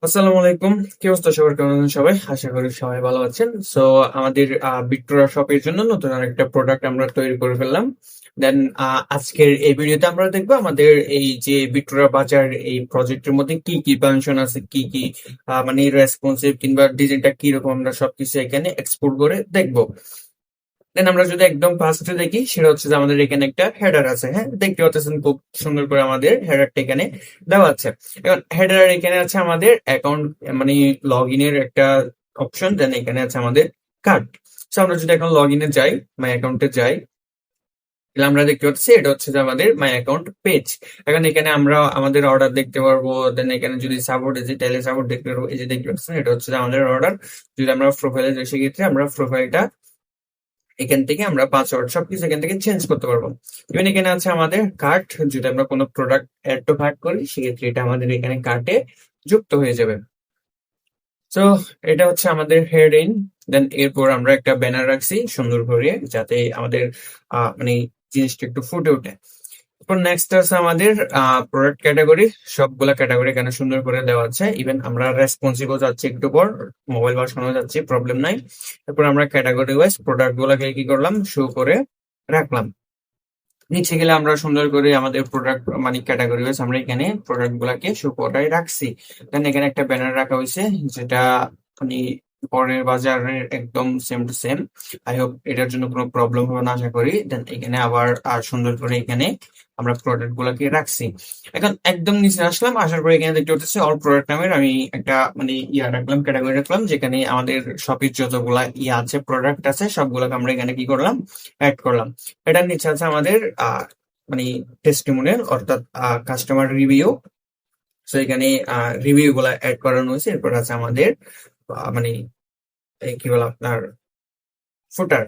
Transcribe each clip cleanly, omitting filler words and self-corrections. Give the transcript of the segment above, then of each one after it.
আসসালামু আলাইকুম। কি অবস্থা সবার? কেমন আছেন সবাই? আশা করি সবাই ভালো আছেন। সো আমাদের ভিক্টোরিয়া শপের জন্য নতুন আরেকটা প্রোডাক্ট আমরা তৈরি করে ফেললাম। দেন আজকের এই ভিডিওতে আমরা দেখবো আমাদের এই যে ভিক্টোরিয়া বাজার এই প্রজেক্টের মধ্যে কি কি ফাংশন আছে, কি কি মানে রেসপন্সিভ কিংবা ডিজাইনটা কিরকম, আমরা সবকিছু এখানে এক্সপ্লোর করে দেখবো। দেন আমরা যদি একদম ফার্স্টে দেখি, সেটা হচ্ছে যে আমাদের এখানে একটা হেডার আছে। হ্যাঁ, দেখতে পাচ্ছেন খুব সুন্দর করে আমাদের হেডারটা এখানে দেওয়া আছে। এখন হেডার এখানে আছে আমাদের অ্যাকাউন্ট, মানে লগ ইনের একটা অপশন। দেন এখানে আছে আমাদের কার্ড। তো আমরা যদি এখন লগ ইনে যাই, মাই অ্যাকাউন্টে যাই, তাহলে আমরা দেখতে পাচ্ছি এটা হচ্ছে যে আমাদের মাই অ্যাকাউন্ট পেজ। এখন এখানে আমরা আমাদের অর্ডার দেখতে পারবো। দেন এখানে যদি সাপোর্ট এসে তাহলে সাপোর্ট দেখতে পারবো। এই যে দেখতে পাচ্ছেন এটা হচ্ছে যে আমাদের অর্ডার। যদি আমরা প্রোফাইলে যাই, সেক্ষেত্রে আমরা প্রোফাইলটা এখান থেকে আমরা পাসওয়ার্ড সবকিছু এখান থেকে চেঞ্জ করতে পারবো। ইভেন এখানে আছে আমাদের কার্ট। যদি আমরা কোনো প্রোডাক্ট অ্যাড টু কার্ট করি, সেক্ষেত্রে এটা আমাদের এখানে কার্টে যুক্ত হয়ে যাবে। তো এটা হচ্ছে আমাদের হেডিং। দেন এরপর আমরা একটা ব্যানার রাখছি সুন্দর করে, যাতে আমাদের মানে জিনিসটা একটু ফুটে ওঠে। এরপর নেক্সট আছে আমাদের প্রোডাক্ট ক্যাটাগরি। সবগুলা ক্যাটাগরি এখানে সুন্দর করে দেওয়া আছে। ইভেন আমরা রেসপন্সিভও যাচ্ছি, একটু পর মোবাইল ভার্সনও যাচ্ছি, প্রবলেম নাই। এরপর আমরা ক্যাটাগরি ওয়াইজ প্রোডাক্ট গুলাকে কি করলাম, শো করে রাখলাম। নিচে গেলে আমরা সুন্দর করে আমাদের প্রোডাক্ট মানে ক্যাটাগরি ওয়াইজ আমরা এখানে প্রোডাক্ট গুলাকে শো করে রাখছি। দেন এখানে একটা ব্যানার রাখা হয়েছে, যেটা মানে পরের বাজারের একদম same to same. I hope এটার জন্য কোনো প্রবলেম হবে না, আশা করি। দেন এখানে আবার সুন্দর করে এখানে আমরা প্রোডাক্ট গুলাকে রাখছি। এখন একদম নিচে আসলাম, আসার পরে এখানে দেখতে পাচ্ছি অল প্রোডাক্ট নামের আমি একটা মানে রাখলাম, ক্যাটাগরি রাখলাম, যেখানে আমাদের শপের যতগুলা আছে, প্রোডাক্ট আছে, সবগুলোকে আমরা এখানে কি করলাম, অ্যাড করলাম। এটার নিচে আছে আমাদের মানে টেস্টিমোনিয়াল, অর্থাৎ কাস্টমার রিভিউ। সো এখানে রিভিউ গুলা অ্যাড করানো হয়েছে। এরপর আছে আমাদের মানে কি বলে আপনার ফুটার।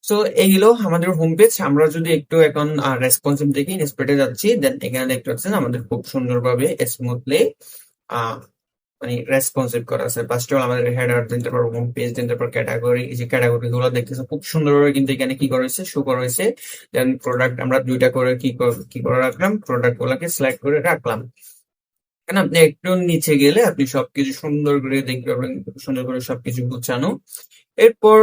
সো এইগুলো আমাদের হোম পেজ। আমরা যদি একটু এখন রেসপন্সিভ দেখি, স্প্রেডে যাচ্ছি, দেন এখানে দেখতে পাচ্ছেন আমাদের খুব সুন্দরভাবে স্মুথলি মানে রেসপন্সিভ করা আছে। ফার্স্ট অফ অল আমাদের হেডার দিতে পারবো, হোম পেজ দিতে পারবো, ক্যাটাগরি, এই যে ক্যাটাগরি গুলো দেখতেছে খুব সুন্দরভাবে কিন্তু এখানে কি করা হয়েছে, শো করা হয়েছে। দেন প্রোডাক্ট আমরা দুইটা করে কি করে রাখলাম, প্রোডাক্ট গুলাকে সিলেক্ট করে রাখলাম। কেন আপনি একটু নিচে গেলে আপনি সবকিছু সুন্দর করে দেখতে পারবেন, সুন্দর করে সবকিছু গুছানো। এরপর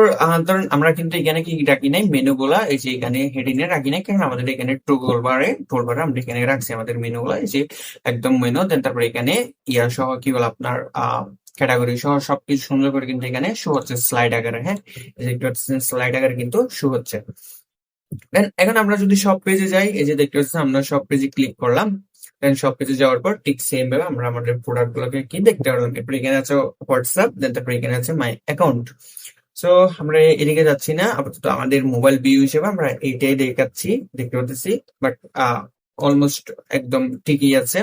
ধরুন আমরা কিন্তু এখানে কি রাখি নাই, মেনু গুলা এই যে এখানে হেডিং এ রাখি নাই, কারণ আমাদের এখানে টুলবারে আমরা এখানে রাখছি আমাদের মেনু গুলা, এই যে একদম মেনু। দেন তারপরে এখানে ইয়া সহ কি বলে আপনার ক্যাটাগরি সহ সবকিছু সুন্দর করে কিন্তু এখানে শো হচ্ছে স্লাইড আকারে। হ্যাঁ, এই যে স্লাইড আকারে কিন্তু শো হচ্ছে। দেন এখন আমরা যদি সব পেজে যাই, এই যে দেখতে পাচ্ছেন আমরা সব পেজে ক্লিক করলাম। দেন সব পেজে যাওয়ার পর ঠিক সেম ভাবে আমরা আমাদের প্রোডাক্ট গুলোকে কি দেখতে পারলাম। এরপর এখানে আছে হোয়াটসঅ্যাপ, দেন তারপরে এখানে আছে মাই অ্যাকাউন্ট। সো আমরা এদিকে যাচ্ছি না, আপাতত আমাদের মোবাইল ভিউ হিসেবে আমরা এইটাই দেখাচ্ছি, দেখতে পাচ্ছি। বাট অলমোস্ট একদম ঠিকই আছে।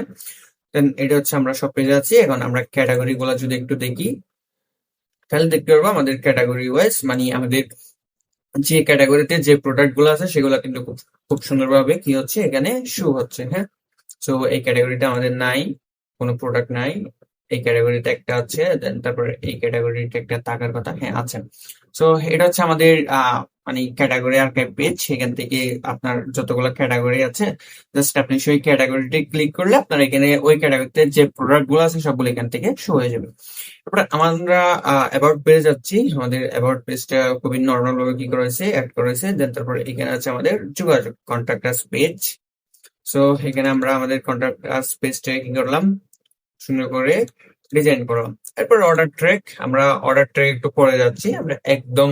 দেন এটা হচ্ছে আমরা সব পেজে আছি। এখন আমরা ক্যাটাগরি গুলা যদি একটু দেখি, তাহলে দেখতে পারবো আমাদের ক্যাটাগরি ওয়াইজ মানে আমাদের যে ক্যাটাগরিতে যে প্রোডাক্ট গুলো আছে, সেগুলো কিন্তু খুব খুব সুন্দরভাবে কি হচ্ছে এখানে শো হচ্ছে। হ্যাঁ, সো এই ক্যাটাগরিটা আমাদের নাই, কোনো প্রোডাক্ট নাই। এই ক্যাটাগরিতে একটা আছে, দেন তারপরে এই ক্যাটাগরিতে একটা থাকার কথা, হ্যাঁ আছে। সো এটা হচ্ছে আমাদের মানে ক্যাটাগরি আর্কাইভ পেজ। সেখান থেকে আপনার যতগুলো ক্যাটাগরি আছে, জাস্ট আপনি সেই ক্যাটাগরিটি ক্লিক করলে আপনার এখানে ওই ক্যাটাগরিতে যে প্রোডাক্ট গুলো আছে সবগুলো এখান থেকে শো হয়ে যাবে। তারপরে আমরা অ্যাবাউট পেজে যাচ্ছি। আমাদের অ্যাবাউট পেজটা খুবই নর্মাল ভাবে কি করেছে, অ্যাড করেছে। দেন তারপরে এখানে আছে আমাদের যোগাযোগ, কন্ট্যাক্ট আস পেজ। সো এখানে আমরা আমাদের কন্ট্যাক্ট আস পেজটা কি করলাম, সুন্দর করে ডিজাইন করলাম। এরপর অর্ডার ট্র্যাক, আমরা অর্ডার ট্র্যাক একটু পরে যাচ্ছি। আমরা একদম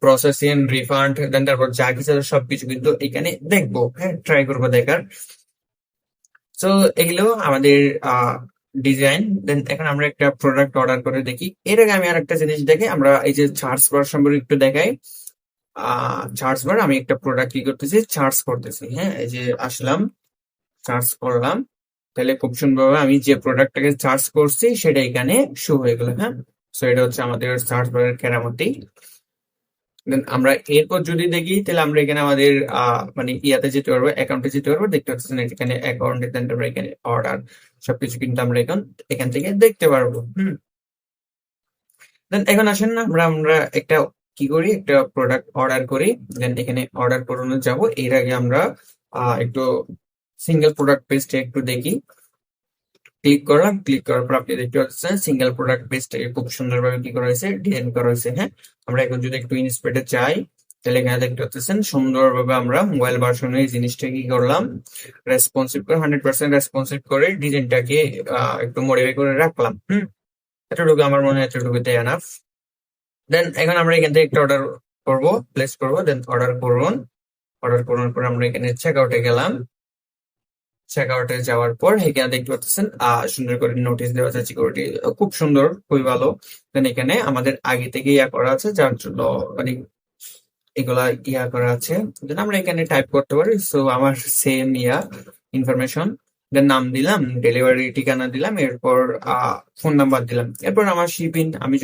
প্রসেসিং, রিফান্ড, দেন তারপর যা কিছু আছে সবকিছু কিন্তু এখানে দেখবো। হ্যাঁ, ট্রাই করবো দেখার। সো এগুলো আমাদের ডিজাইন। দেন এখন আমরা একটা প্রোডাক্ট অর্ডার করে দেখি। এর আগে আমি আর একটা জিনিস দেখি, আমরা এই যে চার্জ বার সম্পর্কে একটু দেখাই। চার্জ বার, আমি একটা প্রোডাক্ট কি করতেছি, চার্জ করতেছি। হ্যাঁ, এই যে আসলাম, চার্জ করলাম, তাহলে খুব সুন্দরভাবে আমি যে প্রোডাক্টটাকে চার্জ করছি সেটা এখানে শো হয়ে গেল। হ্যাঁ, সো এটা হচ্ছে আমাদের চার্জ বারের কেরামতি। দেন আমরা এরপর যদি দেখি, তাহলে আমরা এখানে আমাদের মানে ইয়াতে যেতে পারবো, অ্যাকাউন্টে যেতে পারবো। দেখতে পাচ্ছেন এখানে অ্যাকাউন্টে, দেন তারপরে এখানে অর্ডার, সবকিছু কিন্তু আমরা এখান থেকে দেখতে পারবো। দেন এখন আসেন না, আমরা আমরা একটা কি করি, একটা প্রোডাক্ট অর্ডার করি। দেন এখানে অর্ডার করানো যাব। এর আগে আমরা একটু সিঙ্গেল প্রোডাক্ট পেজটা একটু দেখি। ক্লিক করলাম, ক্লিক করার পর আপনি দেখতে পাচ্ছেন সিঙ্গেল প্রোডাক্ট পেজটাকে খুব সুন্দরভাবে কি করা হয়েছে, ডিজাইন করা হয়েছে। হ্যাঁ, আমরা এখন যদি একটু ইন্সপেক্টে চাই, তাহলে এখানে দেখতে পাচ্ছেন সুন্দরভাবে আমরা মোবাইল ভার্সনে এই জিনিসটা কি করলাম, রেসপন্সিভ করে 100% রেসপন্সিভ করে ডিজাইনটাকে একটু মডিফাই করে রাখলাম। এতটুকু আমার মনে হয় এতটুকুতে এনাফ। দেন এখন আমরা এখান থেকে একটা অর্ডার করব, প্লেস করব, দেন অর্ডার করুন। অর্ডার করার পর আমরা এখানে চেক আউটে গেলাম। চেক আউটে যাওয়ার পর এখানে দেখতে পাচ্ছেন সুন্দর করে নোটিশ দেওয়া আছে, সিকিউরিটি খুব সুন্দর, খুবই ভালো। দেন এখানে আমাদের আগে থেকে ইয়া করা আছে, যার জন্য মানে এগুলা ইয়া করা আছে। দেন আমরা এখানে টাইপ করতে পারি। সো আমার সেম ইয়া ইনফরমেশন, দেন নাম দিলাম, ডেলিভারি ঠিকানা দিলাম, এরপর ফোন নাম্বার দিলাম, এরপর আমার শিপিং, আমি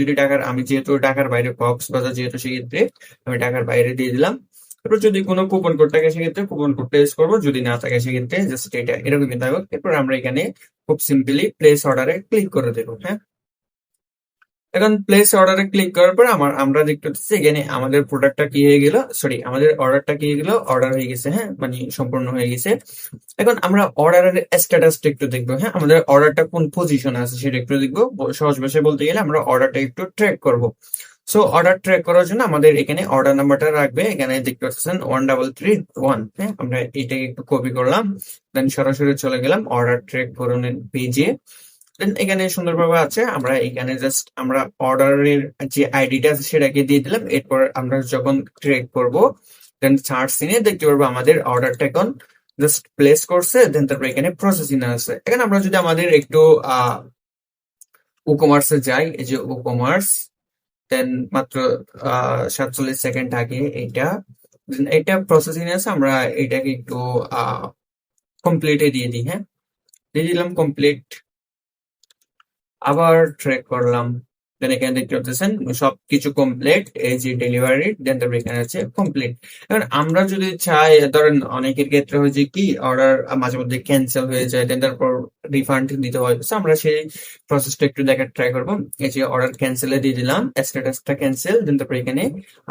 যেহেতু ঢাকার বাইরে, কক্সবাজার যেহেতু, সেক্ষেত্রে আমি ঢাকার বাইরে দিয়ে দিলাম। এরপর যদি কোনো কুপন কোড থাকে সেক্ষেত্রে কুপন কোডটা ইউজ করবো, যদি না থাকে সেক্ষেত্রে জাস্ট এটা এরকমই থাকবে। এরপর আমরা এখানে খুব সিম্পলি প্লেস অর্ডারে ক্লিক করে দেবো। হ্যাঁ, এখন প্লেস অর্ডারে ক্লিক করার পর আমরা দেখতে পাচ্ছি এখানে আমাদের প্রোডাক্টটা কি হয়ে গেল, সরি আমাদের অর্ডারটা কি হয়ে গেল, অর্ডার হয়ে গেছে। হ্যাঁ, মানে সম্পূর্ণ হয়ে গেছে। এখন আমরা অর্ডারের স্ট্যাটাসটা একটু দেখবো। হ্যাঁ, আমাদের অর্ডারটা কোন পজিশনে আছে সেটা একটু দেখবো। সহজ ভাষায় বলতে গেলে আমরা অর্ডারটা একটু ট্র্যাক করব। সো অর্ডার ট্র্যাক করার জন্য আমাদের এখানে অর্ডার নাম্বারটা রাখবে, এখানে দেখতে পাচ্ছেন 1331। হ্যাঁ, আমরা এটাকে একটু কপি করলাম, দেন সরাসরি চলে গেলাম অর্ডার ট্র্যাক করুনের পেজে। দেন এখানে সুন্দরভাবে আছে, আমরা এখানে জাস্ট আমরা অর্ডারের যে আইডিটা আছে সেটাকে দিয়ে দিলাম। এরপর আমরা যখন ট্র্যাক করব, দেন সার্চ সিনে দেখতে পারবো আমাদের অর্ডারটা এখন জাস্ট প্লেস করছে, দেন তারপর এখানে প্রসেসিং আছে। এখানে আমরা যদি আমাদের একটু ই-কমার্সে যাই, এই যে ই-কমার্স, দেন মাত্র 47 সেকেন্ড আগে এটা প্রসেসিং আছে, আমরা এটাকে একটু কমপ্লিটে দিয়ে দিই। হ্যাঁ, দিয়ে দিলাম কমপ্লিট, আবার ট্র্যাক করলাম। দেন এখানে দেখতে পাচ্ছেন সবকিছু কমপ্লিট, এই যে ডেলিভারি, দেন তারপর এখানে আছে কমপ্লিট। এবার আমরা যদি চাই, ধরেন অনেকের ক্ষেত্রে হয় যে কি অর্ডার মাঝে মধ্যে ক্যান্সেল হয়ে যায়, দেন তারপর রিফান্ড দিতে হয়। So আমরা সেই প্রসেসটা একটু দেখার ট্রাই করবো। এই যে অর্ডার ক্যান্সেলে দিয়ে দিলাম, স্ট্যাটাসটা ক্যান্সেল, দেন তারপর এখানে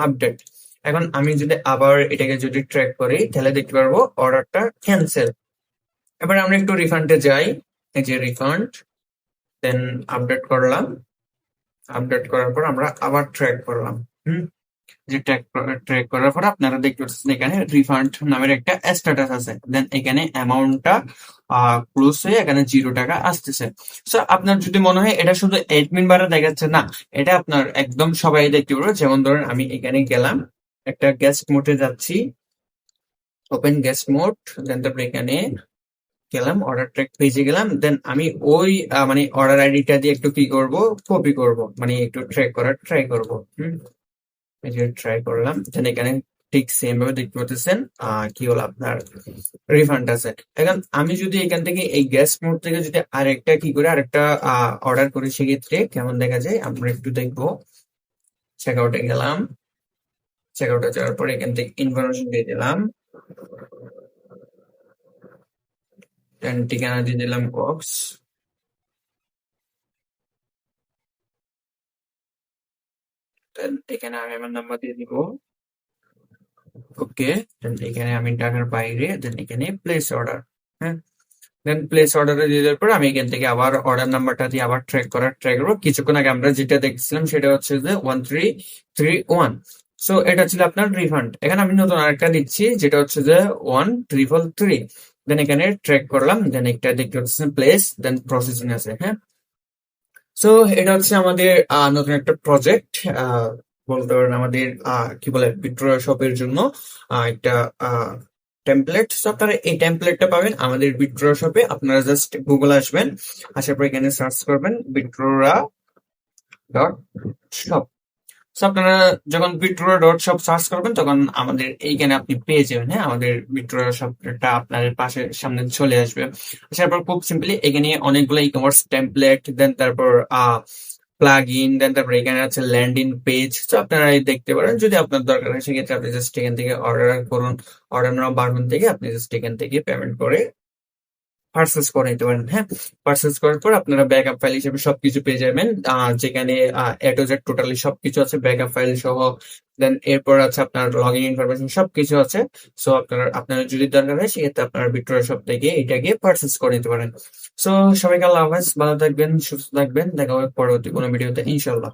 আপডেট। এখন আমি যদি আবার এটাকে যদি ট্র্যাক করি, তাহলে দেখতে পারবো অর্ডারটা ক্যান্সেল। এবার আমরা একটু রিফান্ডে যাই, এই যে রিফান্ড, দেন আপডেট করলাম। আপডেট করার পর আমরা আবার ট্র্যাক করলাম। যে ট্র্যাক করার পর আপনারা দেখতে পাচ্ছেন এখানে রিফান্ড নামের একটা স্ট্যাটাস আছে, দেন এখানে অ্যামাউন্টটা ক্লোজ হয়ে এখানে 0 টাকা আসতেছে। সো আপনার যদি মনে হয় এটা শুধু অ্যাডমিন বারে দেখাচ্ছে, না, এটা আপনার একদম সবাই দেখতে পারবে। যেমন ধরেন আমি এখানে গেলাম, একটা গেস্ট মোডে যাচ্ছি, ওপেন গেস্ট মোড, দেন তারপরে এখানে গেলাম, অর্ডার ট্র্যাক পেজে গেলাম, দেন আমি ওই মানে অর্ডার আইডিটা দিয়ে একটু কি করব, কপি করব, মানে একটু ট্র্যাক করার ট্রাই করব। এই যে ট্রাই করলাম, দেন এখানে ঠিক সেম ভাবে দেখতে পাচ্ছেন কি হলো, আপনার রিফান্ড আছে। এখন আমি যদি এখান থেকে এই গেস্ট মোড থেকে যদি আরেকটা কি করে আরেকটা অর্ডার করি, সেক্ষেত্রে কেমন দেখা যায় আমরা একটু দেখবো। চেক আউটে গেলাম, চেক আউটে যাওয়ার পর এখান থেকে ইনফরমেশন দিয়ে দিলাম, দেন ঠিকানা দিয়ে দিলাম কক্স, দেন এখানে আমি আমার নাম্বার দিয়ে দিব। ওকে, দেন এখানে আমি ঢাকার বাইরে, দেন এখানে প্লেস অর্ডার। হ্যাঁ, দেন প্লেস অর্ডারে দিয়ে দেওয়ার পর আমি এখান থেকে আবার অর্ডার নাম্বারটা দিয়ে আবার ট্রাই করবো। কিছুক্ষণ আগে আমরা যেটা দেখছিলাম সেটা হচ্ছে যে 1331। সো এটা ছিল আপনার রিফান্ড। এখানে আমি নতুন আরেকটা দিচ্ছি, যেটা হচ্ছে যে 1333। দেন এখানে ট্র্যাক করলাম, দেন একটা দেখতে পাচ্ছেন প্লেস, দেন প্রসেসিং আছে। হ্যাঁ, সো এটা হচ্ছে আমাদের নতুন একটা প্রজেক্ট, বলতে পারেন আমাদের কি বলে বিক্রয় শপের জন্য একটা টেমপ্লেট। সো আপনারা এই টেমপ্লেটটা পাবেন আমাদের বিক্রয় শপে। আপনারা জাস্ট গুগল আসবেন, আসার পর এখানে সার্চ করবেন bitrora.shop। সো আপনারা যখন bitrora.shop সার্চ করবেন, তখন আমাদের এইখানে আপনি পেয়ে যাবেন। হ্যাঁ, আমাদের বিক্রয় শপটা আপনাদের পাশে সামনে চলে আসবে। আসার পর খুব সিম্পলি এখানে অনেকগুলো ই কমার্স টেমপ্লেট, দেন তারপর প্লাগ ইন, দেন তারপর এখানে আছে ল্যান্ডিং পেজ। তো আপনারা দেখতে পারেন, যদি আপনার দরকার হয় সেক্ষেত্রে আপনি জাস্ট এখান থেকে অর্ডার করুন। অর্ডার নাও বাটন থেকে আপনি জাস্ট এখান থেকে পেমেন্ট করে পারচেস করে নিতে পারেন। হ্যাঁ, পারচেস করার পর আপনারা ব্যাকআপ ফাইল হিসেবে সবকিছু পেয়ে যাবেন, যেখানে এ টু জেড টোটালি সবকিছু আছে, ব্যাকআপ ফাইল সহ। দেন এরপর আছে আপনার লগ ইন ইনফরমেশন, সবকিছু আছে। সো আপনার যদি দরকার হয় সেক্ষেত্রে আপনার বিক্রয় শপ থেকে এটাকে পারচেস করে নিতে পারেন। সো সবাইকে আল্লাহ হাফেজ, ভালো থাকবেন, সুস্থ থাকবেন, দেখা হবে পরবর্তী কোনো ভিডিওতে ইনশাল্লাহ।